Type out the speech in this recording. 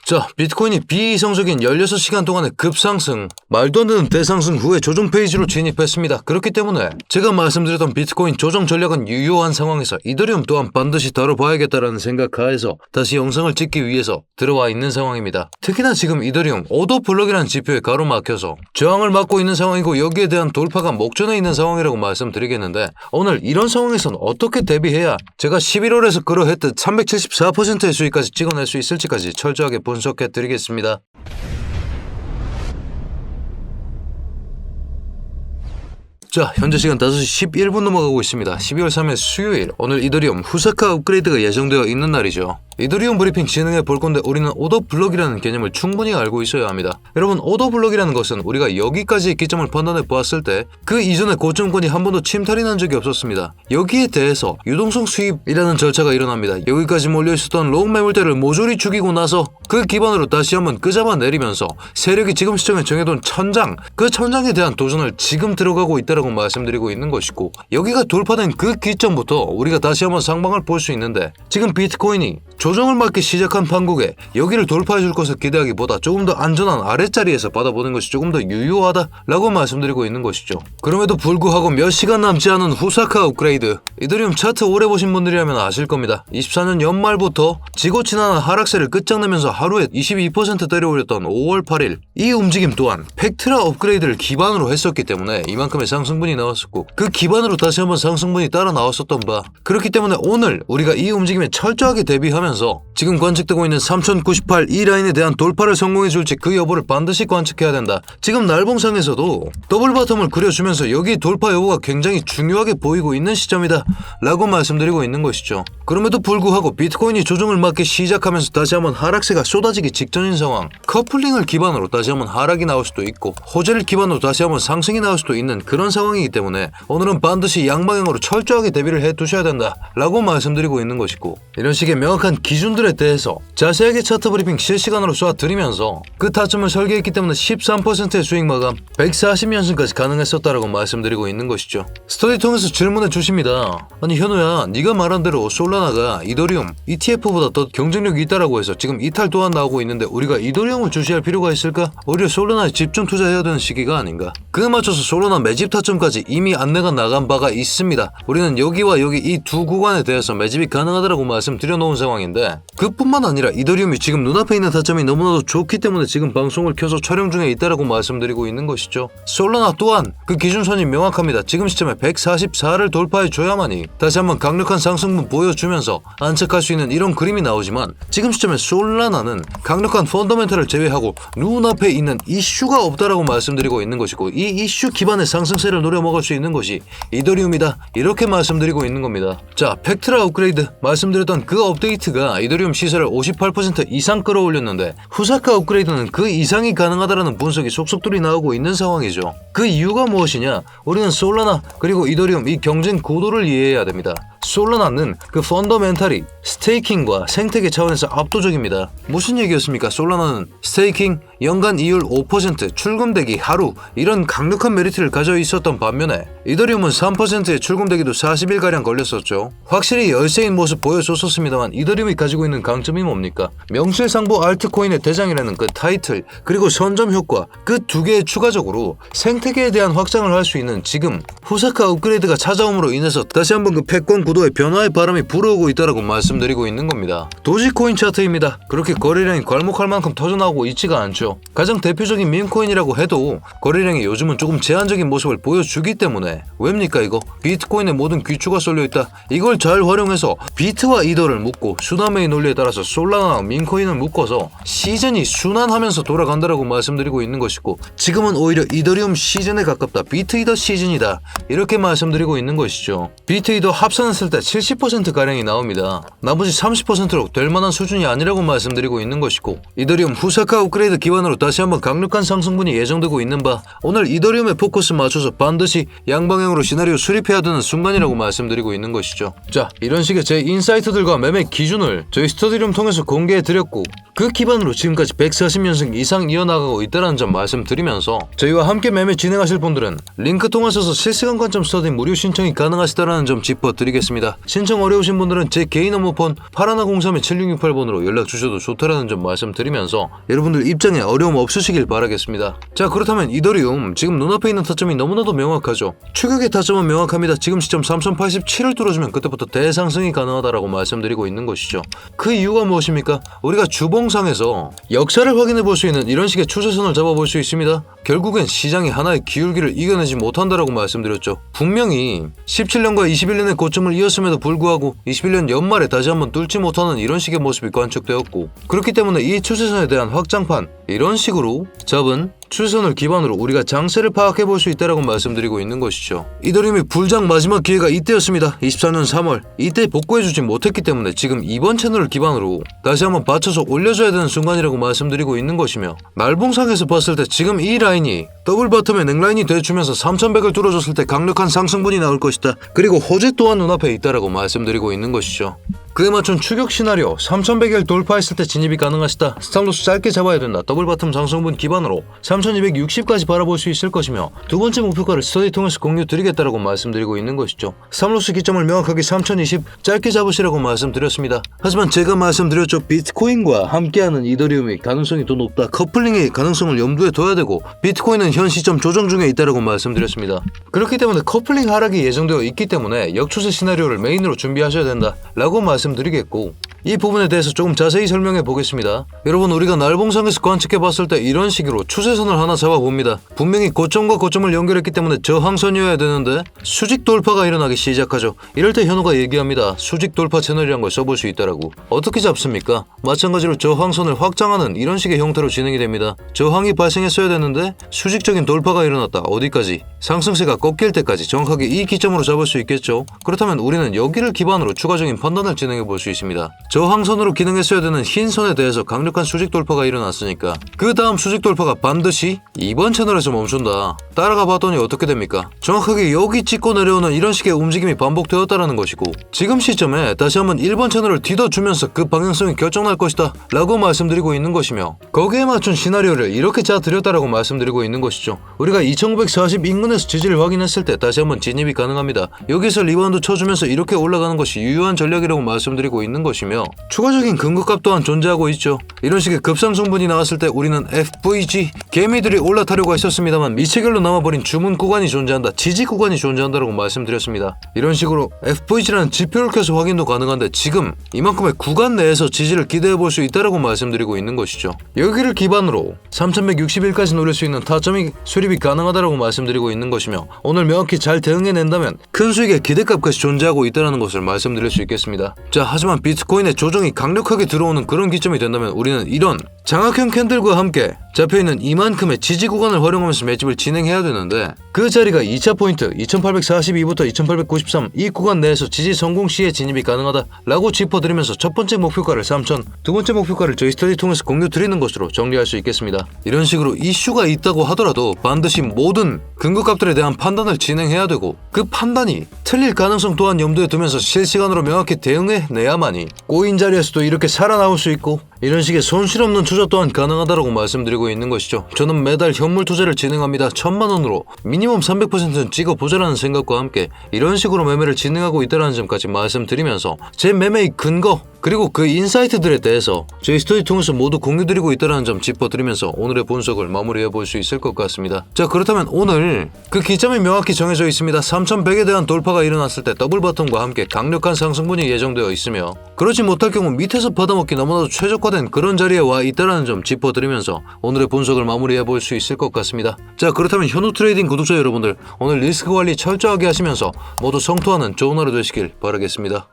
자, 비트코인이 비이성적인 16시간 동안의 급상승, 말도 안 되는 대상승 후에 조정 페이지로 진입했습니다. 그렇기 때문에 제가 말씀드렸던 비트코인 조정 전략은 유효한 상황에서 이더리움 또한 반드시 다뤄봐야겠다라는 생각 하에서 다시 영상을 찍기 위해서 들어와 있는 상황입니다. 특히나 지금 이더리움 오더 블럭이라는 지표에 가로막혀서 저항을 맞고 있는 상황이고 여기에 대한 돌파가 목전에 있는 상황이라고 말씀드리겠는데 오늘 이런 상황에서는 어떻게 대비해야 제가 11월에서 그러했듯 374%의 수익까지 찍어낼 수 있을지까지 철저하게 분석해 드리겠습니다. 자, 현재 시간 5시 11분 넘어가고 있습니다. 12월 3일 수요일, 오늘 이더리움 후사카 업그레이드가 예정되어 있는 날이죠. 이더리움 브리핑 진행해 볼 건데 우리는 오더 블럭이라는 개념을 충분히 알고 있어야 합니다. 여러분, 오더 블럭이라는 것은 우리가 여기까지의 기점을 판단해 보았을 때 그 이전의 고점권이 한 번도 침탈이 난 적이 없었습니다. 여기에 대해서 유동성 수입이라는 절차가 일어납니다. 여기까지 몰려있었던 롱 매물대를 모조리 죽이고 나서 그 기반으로 다시 한번 끄잡아 내리면서 세력이 지금 시점에 정해둔 천장, 그 천장에 대한 도전을 지금 들어가고 있다라고 말씀드리고 있는 것이고, 여기가 돌파된 그 기점부터 우리가 다시 한번 상방을 볼 수 있는데 지금 비트코인이 조정을 맞기 시작한 판국에 여기를 돌파해 줄 것을 기대하기보다 조금 더 안전한 아랫자리에서 받아보는 것이 조금 더 유효하다라고 말씀드리고 있는 것이죠. 그럼에도 불구하고 몇 시간 남지 않은 후사카 업그레이드, 이더리움 차트 오래 보신 분들이라면 아실 겁니다. 24년 연말부터 지고 지난한 하락세를 끝장내면서 하루에 22% 때려올렸던 5월 8일 이 움직임 또한 팩트라 업그레이드를 기반으로 했었기 때문에 이만큼의 상승분이 나왔었고, 그 기반으로 다시 한번 상승분이 따라 나왔었던 바, 그렇기 때문에 오늘 우리가 이 움직임에 철저하게 대비하면서 지금 관측되고 있는 3098 이 라인에 대한 돌파를 성공해 줄지 그 여부를 반드시 관측해야 된다. 지금 날봉상에서도 더블 바텀을 그려주면서 여기 돌파 여부가 굉장히 중요하게 보이고 있는 시점이다 라고 말씀드리고 있는 것이죠. 그럼에도 불구하고 비트코인이 조정을 맞기 시작하면서 다시 한번 하락세가 쏟아지기 직전인 상황, 커플링을 기반으로 다시 한번 하락이 나올 수도 있고 호재를 기반으로 다시 한번 상승이 나올 수도 있는 그런 상황이기 때문에 오늘은 반드시 양방향으로 철저하게 대비를 해 두셔야 된다 라고 말씀드리고 있는 것이고, 이런 식의 명확한 기준들에 대해서 자세하게 차트 브리핑 실시간으로 쏴드리면서 그 타점을 설계했기 때문에 13%의 수익 마감, 140연승까지 가능했었다라고 말씀드리고 있는 것이죠. 스터디 통해서 질문해 주십니다. 아니 현우야, 네가 말한 대로 솔라나가 이더리움 ETF보다 더 경쟁력이 있다라고 해서 지금 이탈 또한 나오고 있는데 우리가 이더리움을 주시할 필요가 있을까? 오히려 솔라나에 집중 투자해야 되는 시기가 아닌가? 그에 맞춰서 솔라나 매집 타점까지 이미 안내가 나간 바가 있습니다. 우리는 여기와 여기 이 두 구간에 대해서 매집이 가능하다라고 말씀드려 놓은 상황인데, 그뿐만 아니라 이더리움이 지금 눈앞에 있는 타점이 너무나도 좋기 때문에 지금 방송을 켜서 촬영 중에 있다라고 말씀드리고 있는 것이죠. 솔라나 또한 그 기준선이 명확합니다. 지금 시점에 144를 돌파해 줘야만이 다시 한번 강력한 상승분 보여주면서 안착할 수 있는 이런 그림이 나오지만, 지금 시점에 솔라나는 강력한 펀더멘탈을 제외하고 눈앞에 있는 이슈가 없다라고 말씀드리고 있는 것이고, 이 이슈 기반의 상승세를 노려먹을 수 있는 것이 이더리움이다, 이렇게 말씀드리고 있는 겁니다. 자, 팩트라 업그레이드 말씀드렸던 그 업데이트가 이더리움 시세를 58% 이상 끌어올렸는데 후사카 업그레이드는 그 이상이 가능하다라는 분석이 속속들이 나오고 있는 상황이죠. 그 이유가 무엇이냐? 우리는 솔라나 그리고 이더리움 이 경쟁 구도를 이해해야 됩니다. 솔라나는 그 펀더멘탈이 스테이킹과 생태계 차원에서 압도적입니다. 무슨 얘기였습니까? 솔라나는 스테이킹, 연간 이율 5%, 출금대기 하루, 이런 강력한 메리트를 가져 있었던 반면에 이더리움은 3%의 출금대기도 40일가량 걸렸었죠. 확실히 열세인 모습 보여줬었습니다만 이더리움이 가지고 있는 강점이 뭡니까? 명실상부 알트코인의 대장이라는 그 타이틀, 그리고 선점 효과, 그 두 개에 추가적으로 생태계에 대한 확장을 할 수 있는 지금 후사카 업그레이드가 찾아옴으로 인해서 다시 한번 그 패권 구도의 변화의 바람이 불어오고 있다라고 말씀드리고 있는 겁니다. 도지코인 차트입니다. 그렇게 거래량이 괄목할 만큼 터져나오고 있지가 않죠. 가장 대표적인 밈코인이라고 해도 거래량이 요즘은 조금 제한적인 모습을 보여주기 때문에, 왜입니까 이거? 비트코인의 모든 귀추가 쏠려있다. 이걸 잘 활용해서 비트와 이더를 묶고 수나메의 논리에 따라서 솔라나와 밈코인을 묶어서 시즌이 순환하면서 돌아간다라고 말씀드리고 있는 것이고, 지금은 오히려 이더리움 시즌에 가깝다, 비트 이더 시즌이다, 이렇게 말씀드리고 있는 것이죠. 비트 이더 합산했을 때 70%가량이 나옵니다. 나머지 30%로 될 만한 수준이 아니라고 말씀드리고 있는 것이고, 이더리움 후사카 업그레이드 기반으로 다시 한번 강력한 상승분이 예정되고 있는 바, 오늘 이더리움에 포커스 맞춰서 반드시 양방향으로 시나리오 수립해야 되는 순간이라고 말씀드리고 있는 것이죠. 자, 이런 식의 제 인사이트들과 매매 기준을 저희 스터디룸 통해서 공개해드렸고, 그 기반으로 지금까지 140연승 이상 이어나가고 있다는 점 말씀드리면서 저희와 함께 매매 진행하실 분들은 링크 통하셔서 실시간 관점 스터디 무료 신청이 가능하시다는 점 짚어드리겠습니다. 신청 어려우신 분들은 제 개인 업무폰 8103-7668번으로 연락 주셔도 좋다라는 점 말씀드리면서 여러분들 입장에 어려움 없으시길 바라겠습니다. 자, 그렇다면 이더리움 지금 눈앞에 있는 타점이 너무나도 명확하죠. 추격의 타점은 명확합니다. 지금 시점 3087을 뚫어주면 그때부터 대상승이 가능하다라고 말씀드리고 있는 것이죠. 그 이유가 무엇입니까? 우리가 주봉상에서 역사를 확인해 볼 수 있는 이런 식의 추세선을 잡아볼 수 있습니다. 결국엔 시장이 하나의 기울기를 이겨내지 못한다라고 말씀드렸죠. 분명히 17년과 21년의 고점을 이었음에도 불구하고 21년 연말에 다시 한번 뚫지 못하는 이런 식의 모습이 관측되었고, 그렇기 때문에 이 추세선에 대한 확장판, 이런 식으로 잡은 추세선을 기반으로 우리가 장세를 파악해 볼 수 있다라고 말씀드리고 있는 것이죠. 이더리움이 불장 마지막 기회가 이때였습니다. 24년 3월. 이때 복구해주지 못했기 때문에 지금 이번 채널을 기반으로 다시 한번 받쳐서 올려줘야 되는 순간이라고 말씀드리고 있는 것이며, 날봉상에서 봤을 때 지금 이 라인이 더블 바텀의 넥라인이 돼주면서 3100을 뚫어줬을 때 강력한 상승분이 나올 것이다. 그리고 호재 또한 눈앞에 있다라고 말씀드리고 있는 것이죠. 그에 맞춘 추격 시나리오 3100을 돌파했을 때 진입이 가능하시다. 스탑로스 짧게 잡아야 된다. 더블 바텀 상승분 기반으로 3260까지 바라볼 수 있을 것이며, 두 번째 목표가를 스터디 통해서 공유 드리겠다라고 말씀드리고 있는 것이죠. 스탑로스 기점을 명확하게 3020 짧게 잡으시라고 말씀드렸습니다. 하지만 제가 말씀드렸죠. 비트코인과 함께하는 이더리움이 가능성이 더 높다. 커플링의 가능성을 염두에 둬야 되고, 비트코인은 현 시점 조정 중에 있다라고 말씀드렸습니다. 그렇기 때문에 커플링 하락이 예정되어 있기 때문에 역추세 시나리오를 메인으로 준비하셔야 된다 라고 말씀드리겠고, 이 부분에 대해서 조금 자세히 설명해 보겠습니다. 여러분, 우리가 날봉상에서 관측해 봤을 때 이런 식으로 추세선을 하나 잡아봅니다. 분명히 고점과 고점을 연결했기 때문에 저항선이어야 되는데 수직 돌파가 일어나기 시작하죠. 이럴 때 현우가 얘기합니다. 수직 돌파 채널이란 걸 써볼 수 있다라고. 어떻게 잡습니까? 마찬가지로 저항선을 확장하는 이런 식의 형태로 진행이 됩니다. 저항이 발생했어야 되는데 수직적인 돌파가 일어났다. 어디까지? 상승세가 꺾일 때까지 정확하게 이 기점으로 잡을 수 있겠죠. 그렇다면 우리는 여기를 기반으로 추가적인 판단을 진행해 볼 수 있습니다. 저항선으로 기능했어야 되는 흰 선에 대해서 강력한 수직 돌파가 일어났으니까 그 다음 수직 돌파가 반드시 이번 채널에서 멈춘다. 따라가 봤더니 어떻게 됩니까? 정확하게 여기 찍고 내려오는 이런 식의 움직임이 반복되었다라는 것이고, 지금 시점에 다시 한번 1번 채널을 뒤덮주면서 그 방향성이 결정날 것이다 라고 말씀드리고 있는 것이며, 거기에 맞춘 시나리오를 이렇게 짜드렸다라고 말씀드리고 있는 것이죠. 우리가 2940 인근에서 지지를 확인했을 때 다시 한번 진입이 가능합니다. 여기서 리바운드 쳐주면서 이렇게 올라가는 것이 유효한 전략이라고 말씀드리고 있는 것이며, 추가적인 근거값 또한 존재하고 있죠. 이런 식의 급상승분이 나왔을 때 우리는 FVG, 개미들이 올라타려고 했었습니다만 미체결로 남아버린 주문 구간이 존재한다, 지지 구간이 존재한다라고 말씀드렸습니다. 이런 식으로 FVG라는 지표를 켜서 확인도 가능한데 지금 이만큼의 구간 내에서 지지를 기대해볼 수 있다라고 말씀드리고 있는 것이죠. 여기를 기반으로 3161까지 노릴 수 있는 타점이 수립이 가능하다라고 말씀드리고 있는 것이며, 오늘 명확히 잘 대응해낸다면 큰 수익의 기대값까지 존재하고 있다는 것을 말씀드릴 수 있겠습니다. 자, 하지만 비트코인의 조정이 강력하게 들어오는 그런 기점이 된다면 우리는 이런 장악형 캔들과 함께 잡혀있는 이만큼의 지지 구간을 활용하면서 매집을 진행해야 되는데, 그 자리가 2차 포인트 2842부터 2893 이 구간 내에서 지지 성공 시에 진입이 가능하다 라고 짚어드리면서 첫 번째 목표가를 3000, 두 번째 목표가를 저희 스터디 통해서 공유 드리는 것으로 정리할 수 있겠습니다. 이런 식으로 이슈가 있다고 하더라도 반드시 모든 근거값들에 대한 판단을 진행해야 되고, 그 판단이 틀릴 가능성 또한 염두에 두면서 실시간으로 명확히 대응해내야만이 꼬인 자리에서도 이렇게 살아나올 수 있고, 이런 식의 손실 없는 투자 또한 가능하다고 말씀드리고 있는 것이죠. 저는 매달 현물 투자를 진행합니다. 1000만원으로 미니멈 300%는 찍어보자라는 생각과 함께 이런 식으로 매매를 진행하고 있다는 점까지 말씀드리면서 제 매매의 근거 그리고 그 인사이트들에 대해서 저희 스터디 통해서 모두 공유드리고 있다는 점 짚어드리면서 오늘의 분석을 마무리해볼 수 있을 것 같습니다. 자, 그렇다면 오늘 그 기점이 명확히 정해져 있습니다. 3100에 대한 돌파가 일어났을 때 더블 바텀과 함께 강력한 상승분이 예정되어 있으며, 그렇지 못할 경우 밑에서 받아먹기 너무나도 최적화된 그런 자리에 와 있다는 점 짚어드리면서 오늘의 분석을 마무리해볼 수 있을 것 같습니다. 자, 그렇다면 현우 트레이딩 구독자 여러분들, 오늘 리스크 관리 철저하게 하시면서 모두 성투하는 좋은 하루 되시길 바라겠습니다.